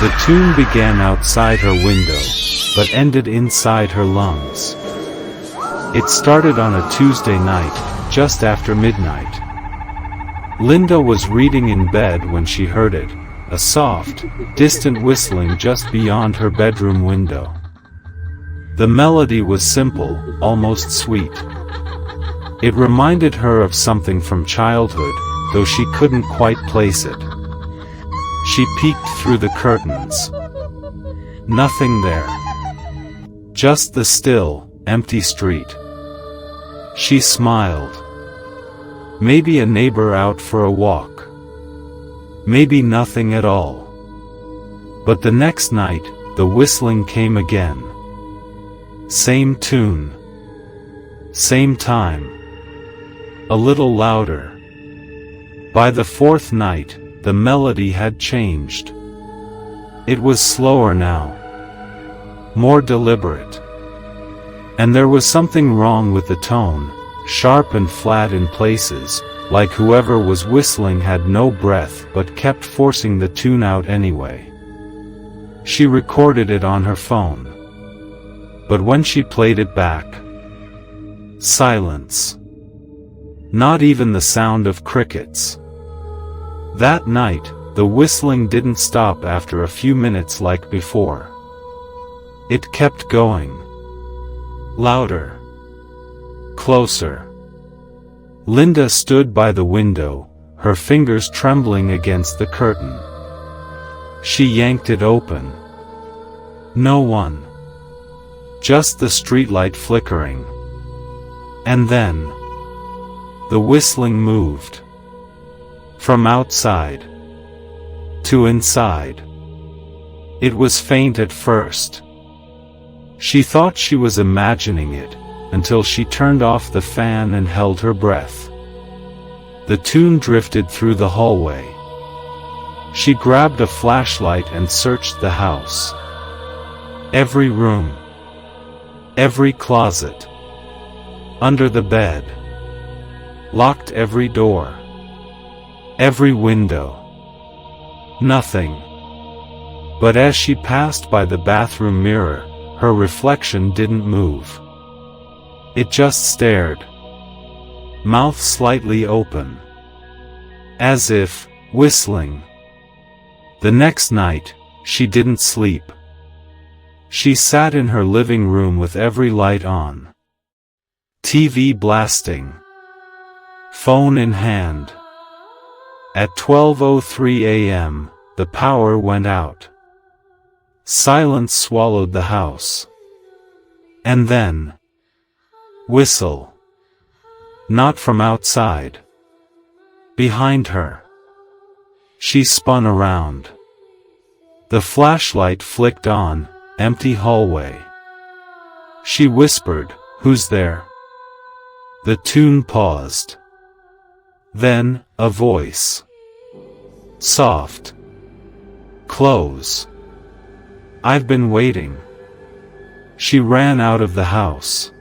The tune began outside her window, but ended inside her lungs. It started on a Tuesday night, just after midnight. Linda was reading in bed when she heard it, a soft, distant whistling just beyond her bedroom window. The melody was simple, almost sweet. It reminded her of something from childhood, though she couldn't quite place it. She peeked through the curtains. Nothing there. Just the still, empty street. She smiled. Maybe a neighbor out for a walk. Maybe nothing at all. But the next night, the whistling came again. Same tune. Same time. A little louder. By the fourth night, the melody had changed. It was slower now. More deliberate. And there was something wrong with the tone, sharp and flat in places, like whoever was whistling had no breath but kept forcing the tune out anyway. She recorded it on her phone. But when she played it back, silence. Not even the sound of crickets. That night, the whistling didn't stop after a few minutes like before. It kept going. Louder. Closer. Linda stood by the window, her fingers trembling against the curtain. She yanked it open. No one. Just the streetlight flickering. And then, the whistling moved. From outside to inside. It was faint at first. She thought she was imagining it, until she turned off the fan and held her breath. The tune drifted through the hallway. She grabbed a flashlight and searched the house. Every room. Every closet. Under the bed. Locked every door. Every window. Nothing. But as she passed by the bathroom mirror, her reflection didn't move. It just stared. Mouth slightly open. As if, whistling. The next night, she didn't sleep. She sat in her living room with every light on. TV blasting. Phone in hand. At 12:03 a.m., the power went out. Silence swallowed the house. And then, whistle. Not from outside. Behind her. She spun around. The flashlight flicked on, empty hallway. She whispered, "Who's there?" The tune paused. Then, a voice. Soft. "Close. I've been waiting." She ran out of the house.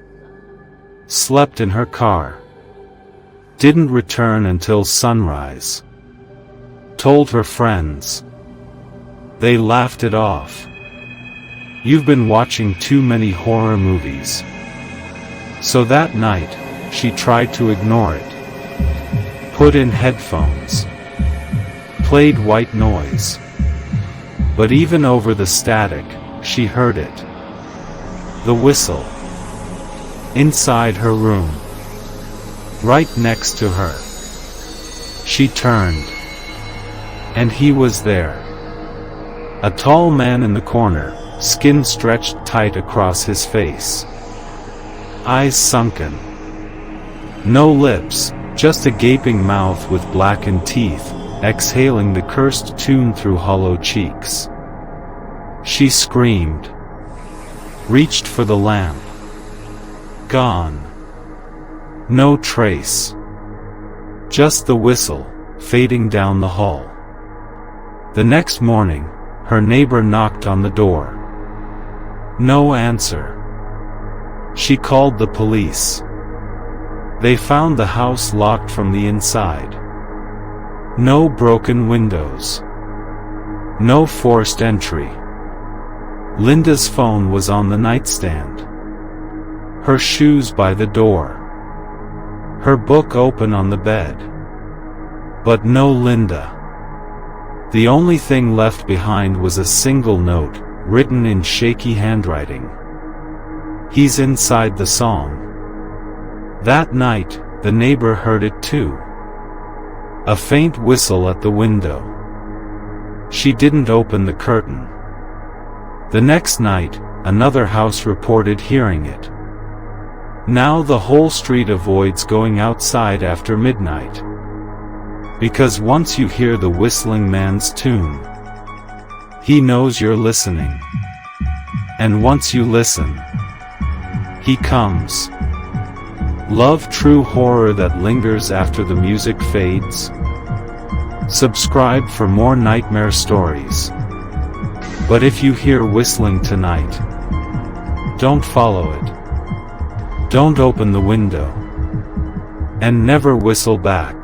Slept in her car. Didn't return until sunrise. Told her friends. They laughed it off. "You've been watching too many horror movies." So that night, she tried to ignore it. Put in headphones. Played white noise. But even over the static, she heard it. The whistle. Inside her room. Right next to her. She turned. And he was there. A tall man in the corner, skin stretched tight across his face. Eyes sunken. No lips, just a gaping mouth with blackened teeth, exhaling the cursed tune through hollow cheeks. She screamed. Reached for the lamp. Gone. No trace. Just the whistle, fading down the hall. The next morning, her neighbor knocked on the door. No answer. She called the police. They found the house locked from the inside. No broken windows. No forced entry. Linda's phone was on the nightstand. Her shoes by the door. Her book open on the bed. But no Linda. The only thing left behind was a single note, written in shaky handwriting. "He's inside the song." That night, the neighbor heard it too. A faint whistle at the window. She didn't open the curtain. The next night, another house reported hearing it. Now the whole street avoids going outside after midnight. Because once you hear the whistling man's tune, he knows you're listening. And once you listen, he comes. Love true horror that lingers after the music fades? Subscribe for more nightmare stories. But if you hear whistling tonight, don't follow it. Don't open the window. And never whistle back.